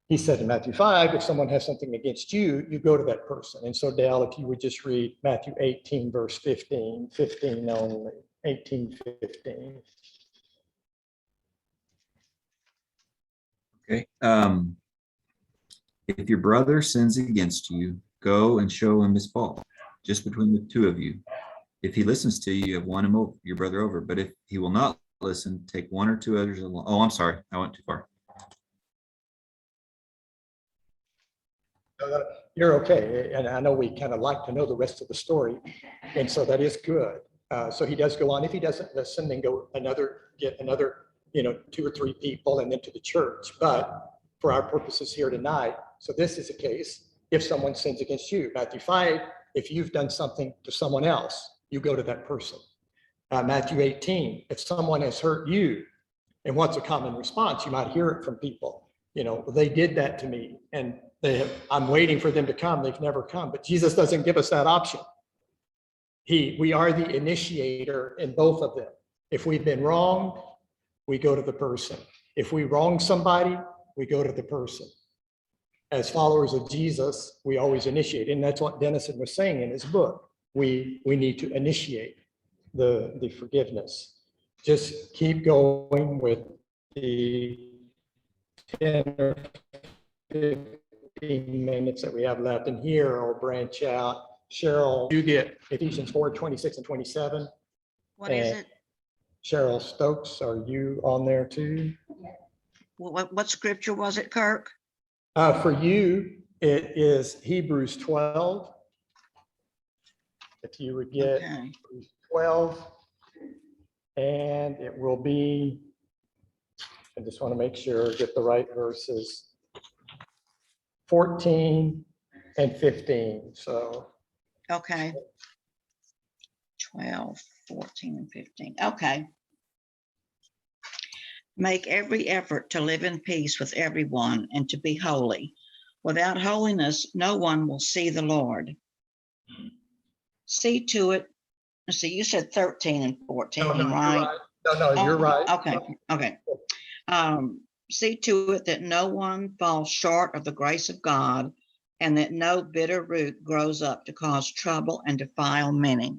He said in Matthew 5, if someone has something against you, you go to that person. And so Dale, if you would just read Matthew 18, verse 15 only, 18, 15. Okay. If your brother sins against you, go and show him his fault, just between the two of you. If he listens to you, you have won him over, your brother over. But if he will not listen, take one or two others along. Oh, I'm sorry. I went too far. You're okay. And I know we kind of like to know the rest of the story. And so that is good. So he does go on. If he doesn't listen, then get another, you know, 2 or 3 people and then to the church. But for our purposes here tonight, so this is a case, if someone sins against you. Matthew 5, if you've done something to someone else, you go to that person. Matthew 18, if someone has hurt you, and what's a common response? You might hear it from people. You know, they did that to me, and I'm waiting for them to come. They've never come. But Jesus doesn't give us that option. We are the initiator in both of them. If we've been wronged, we go to the person. If we wrong somebody, we go to the person. As followers of Jesus, we always initiate. And that's what Dennison was saying in his book. We need to initiate the forgiveness. Just keep going with the 10 or 15 minutes that we have left. And here I'll branch out. Cheryl, you get Ephesians 4, 26 and 27. What is it? Cheryl Stokes, are you on there too? What scripture was it, Kirk? For you, it is Hebrews 12. If you would get Okay. Hebrews 12, and it will be, I just want to make sure, get the right verses, 14 and 15. So, Okay. 12, 14, and 15. Okay. Make every effort to live in peace with everyone and to be holy. Without holiness, no one will see the Lord. See to it. Let's see, you said 13 and 14, no, you're right? right. No, you're right. Okay. See to it that no one falls short of the grace of God, and that no bitter root grows up to cause trouble and defile many.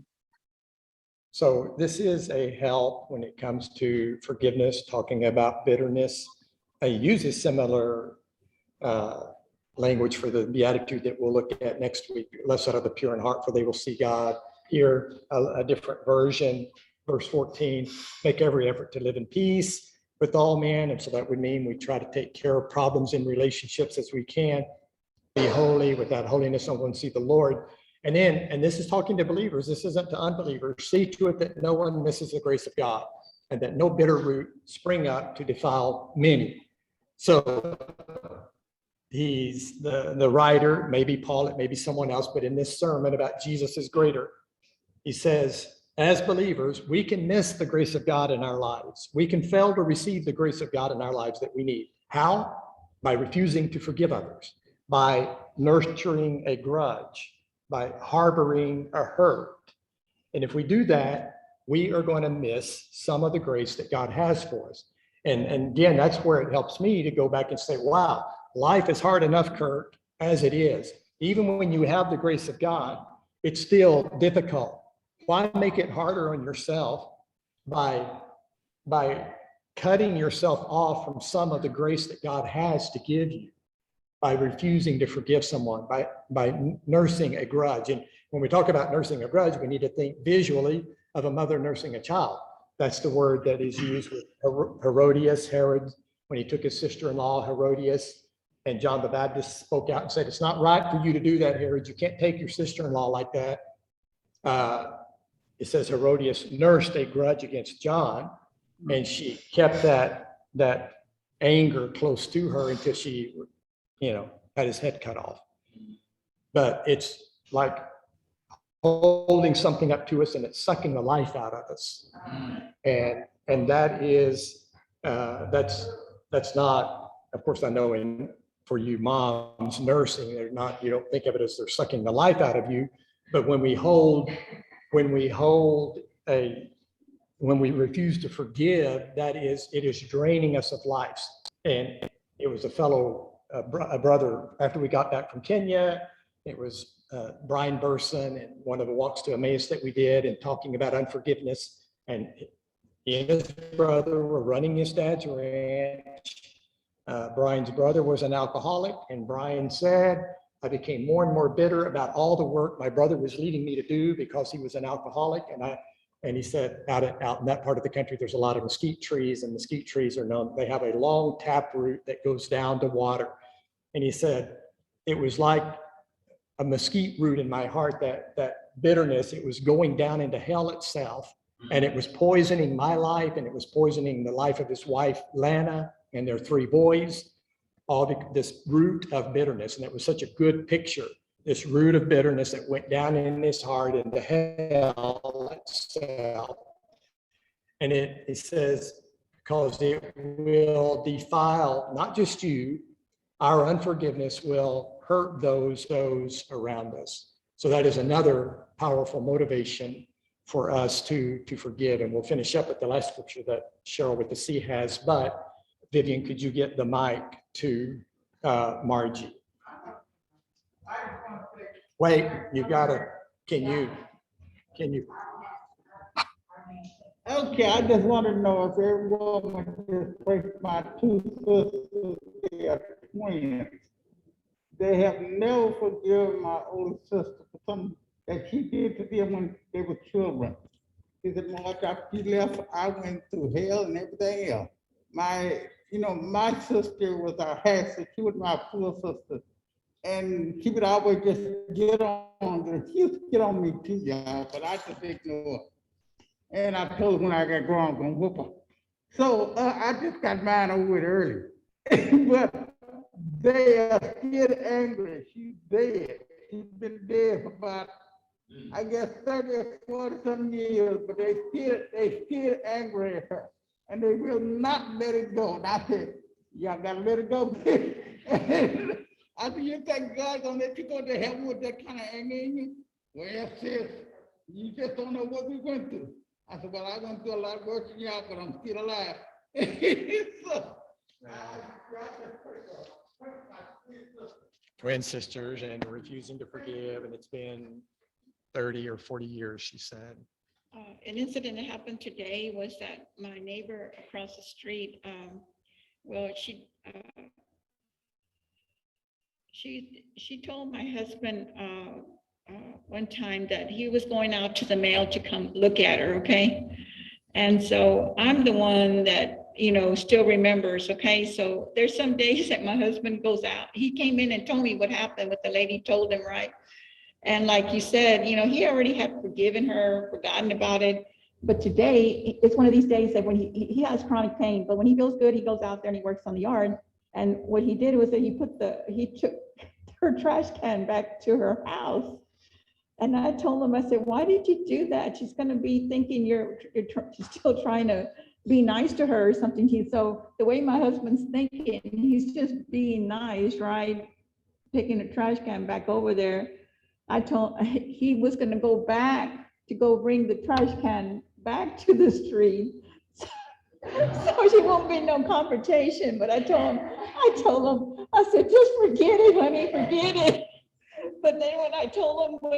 So this is a help when it comes to forgiveness, talking about bitterness. He uses similar language for the beatitude that we'll look at next week. Blessed are the pure in heart, for they will see God. Here, a different version, verse 14, make every effort to live in peace with all men. And so that would mean we try to take care of problems in relationships as we can. Be holy. Without holiness, no one will see the Lord. And then, and this is talking to believers, this isn't to unbelievers. See to it that no one misses the grace of God, and that no bitter root spring up to defile many. So he's the writer, maybe Paul, it may be someone else, but in this sermon about Jesus is greater, he says, as believers, we can miss the grace of God in our lives. We can fail to receive the grace of God in our lives that we need. How? By refusing to forgive others, by nurturing a grudge, by harboring a hurt. And if we do that, we are going to miss some of the grace that God has for us. And again, that's where it helps me to go back and say, wow, life is hard enough, Kirk, as it is. Even when you have the grace of God, it's still difficult. Why make it harder on yourself by cutting yourself off from some of the grace that God has to give you, by refusing to forgive someone, by nursing a grudge? And when we talk about nursing a grudge, we need to think visually of a mother nursing a child. That's the word that is used with Herodias, Herod, when he took his sister-in-law, Herodias, and John the Baptist spoke out and said, it's not right for you to do that, Herod. You can't take your sister-in-law like that. It says Herodias nursed a grudge against John, and she kept that anger close to her until she, had his head cut off. But it's like holding something up to us and it's sucking the life out of us. And that is, that's not, of course, I know for you moms nursing, they're not, you don't think of it as they're sucking the life out of you. But when we refuse to forgive, it is draining us of life. And it was a brother, after we got back from Kenya, it was Brian Burson and one of the walks to Emmaus that we did, and talking about unforgiveness. And he and his brother were running his dad's ranch. Brian's brother was an alcoholic, and Brian said, I became more and more bitter about all the work my brother was leading me to do because he was an alcoholic. And he said, out in that part of the country, there's a lot of mesquite trees, and mesquite trees are known, they have a long tap root that goes down to water. And he said, it was like a mesquite root in my heart, that bitterness, it was going down into hell itself, and it was poisoning my life, and it was poisoning the life of his wife, Lana, and their 3 boys, this root of bitterness. And it was such a good picture, this root of bitterness that went down in his heart into hell itself. And it says, because it will defile not just you, our unforgiveness will hurt those around us. So that is another powerful motivation for us to forgive. And we'll finish up with the last scripture that Cheryl with the C has. But Vivian, could you get the mic to Margie? Wait, can you? Okay, I just want to know if everyone would just break my 2 sisters, they are twins. They have never forgiven my older sister for something that she did to them when they were children. She said, Mark, after she left, I went through hell and everything else. My sister was our half sister. She was my full sister. And she would always just get on her. She used to get on me too, y'all, but I just ignored her. And I told her when I got grown, I'm gonna whoop her. So I just got mine over it early. But they are still angry. She's dead. She's been dead for about, I guess, 30 or 40 some years, but they still angry at her. And they will not let it go. And I said, y'all gotta let it go. And I said, you think God's gonna let you go to heaven with that kind of anger in you? Well, sis, you just don't know what we went through. I said, well, I went through a lot worse than y'all, but I'm still alive. So, Twin sisters and refusing to forgive, and it's been 30 or 40 years, she said. An incident that happened today was that my neighbor across the street, well, she told my husband one time that he was going out to the mail to come look at her, okay? And so I'm the one that, you know, still remembers, okay? So there's some days that my husband goes out. He came in and told me what happened, what the lady told him, right? And like you said, you know, he already had forgiven her, forgotten about it. But today, it's one of these days that when he has chronic pain, but when he feels good, he goes out there and he works on the yard. And what he did was that he took her trash can back to her house. And I told him, I said, why did you do that? She's going to be thinking you're still trying to be nice to her or something. So the way my husband's thinking, he's just being nice, right? Taking the trash can back over there. I told he was going to go back to go bring the trash can back to the street. So she won't be no confrontation. But I told him, I said, just forget it, honey, forget it. But then when I told him what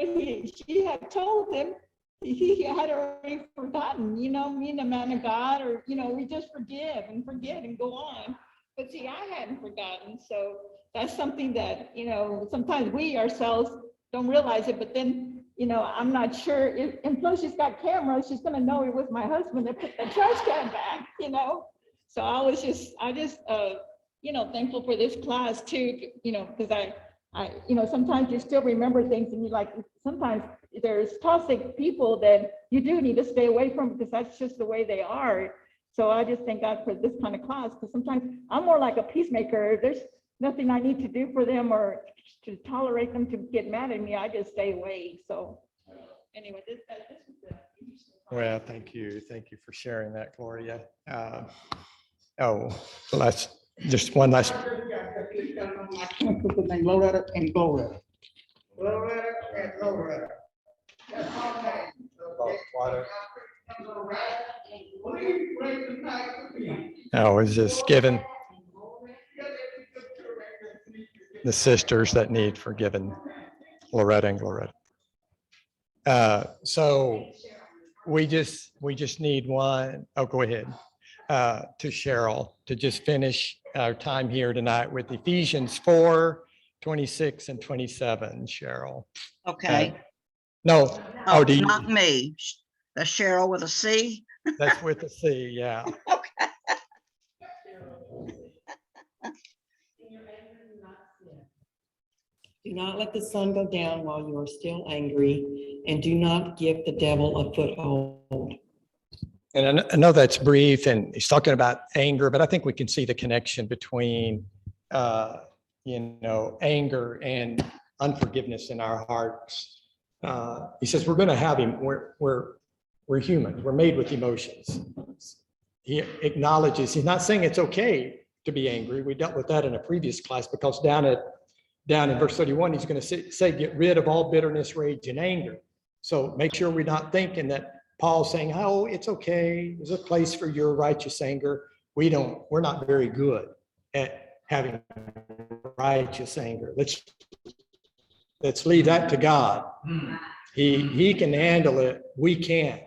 she had told him, he had already forgotten, you know, me and the man of God, or, you know, we just forgive and forget and go on. But see, I hadn't forgotten. So that's something that, you know, sometimes we ourselves don't realize it, but then, you know, I'm not sure if, and plus she's got cameras, she's going to know it was my husband that put the trash can back, you know? So I just, you know, thankful for this class too, you know, because I, you know, sometimes you still remember things and you like, sometimes there's toxic people that you do need to stay away from because that's just the way they are. So I just thank God for this kind of class, because sometimes I'm more like a peacemaker. There's nothing I need to do for them or to tolerate them to get mad at me. I just stay away. So anyway, this is the. Well, thank you. Thank you for sharing that, Gloria. Let's just one last. Loretta and Gloria. Loretta and Loretta. That's all right. Water. I was just giving the sisters that need forgiven, Loretta and Loretta. So we just need one. Oh, go ahead. To Cheryl to just finish our time here tonight with Ephesians 4:26 and 27. Cheryl. Okay. No. Oh, do you? not me. That's Cheryl with a C. That's with a C. Yeah. Okay. Do not let the sun go down while you are still angry, and do not give the devil a foothold. And I know that's brief and he's talking about anger, but I think we can see the connection between, you know, anger and unforgiveness in our hearts. He says, we're going to have him. We're humans. We're made with emotions. He acknowledges, he's not saying it's okay to be angry. We dealt with that in a previous class, because down in verse 31, he's going to say, get rid of all bitterness, rage, and anger. So make sure we're not thinking that Paul's saying, oh, it's okay. There's a place for your righteous anger. We're not very good at having righteous anger. Let's leave that to God. He can handle it. We can't.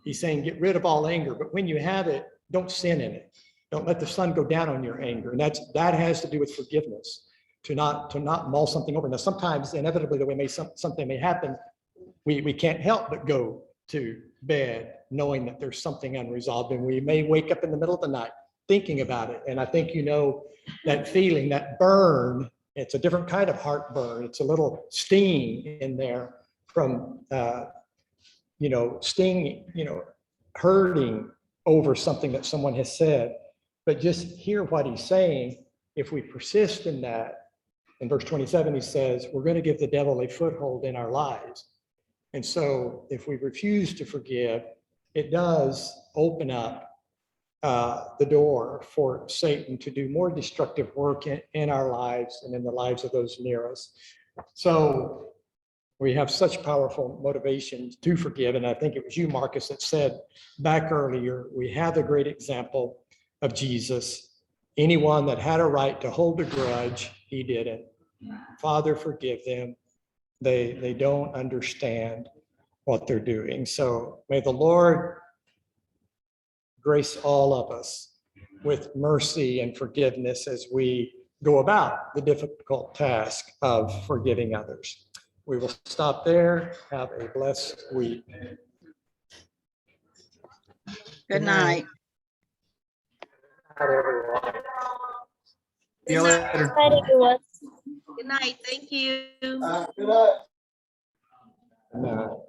He's saying, get rid of all anger, but when you have it, don't sin in it. Don't let the sun go down on your anger. And that has to do with forgiveness, to not mull something over. Now, sometimes inevitably the way something may happen, we can't help but go to bed knowing that there's something unresolved, and we may wake up in the middle of the night thinking about it. And I think, you know, that feeling, that burn, it's a different kind of heartburn. It's a little sting in there from, you know, sting, you know, hurting over something that someone has said. But just hear what he's saying. If we persist in that, in verse 27, he says, we're going to give the devil a foothold in our lives. And so if we refuse to forgive, it does open up the door for Satan to do more destructive work in our lives and in the lives of those near us. So We have such powerful motivations to forgive. And I think it was you, Marcus, that said back earlier, we have a great example of Jesus. Anyone that had a right to hold a grudge, he didn't. Father, forgive them. They don't understand what they're doing. So may the Lord grace all of us with mercy and forgiveness as we go about the difficult task of forgiving others. We will stop there. Have a blessed week. Good night. See you later. Bye, everyone. Good night. Thank you. No.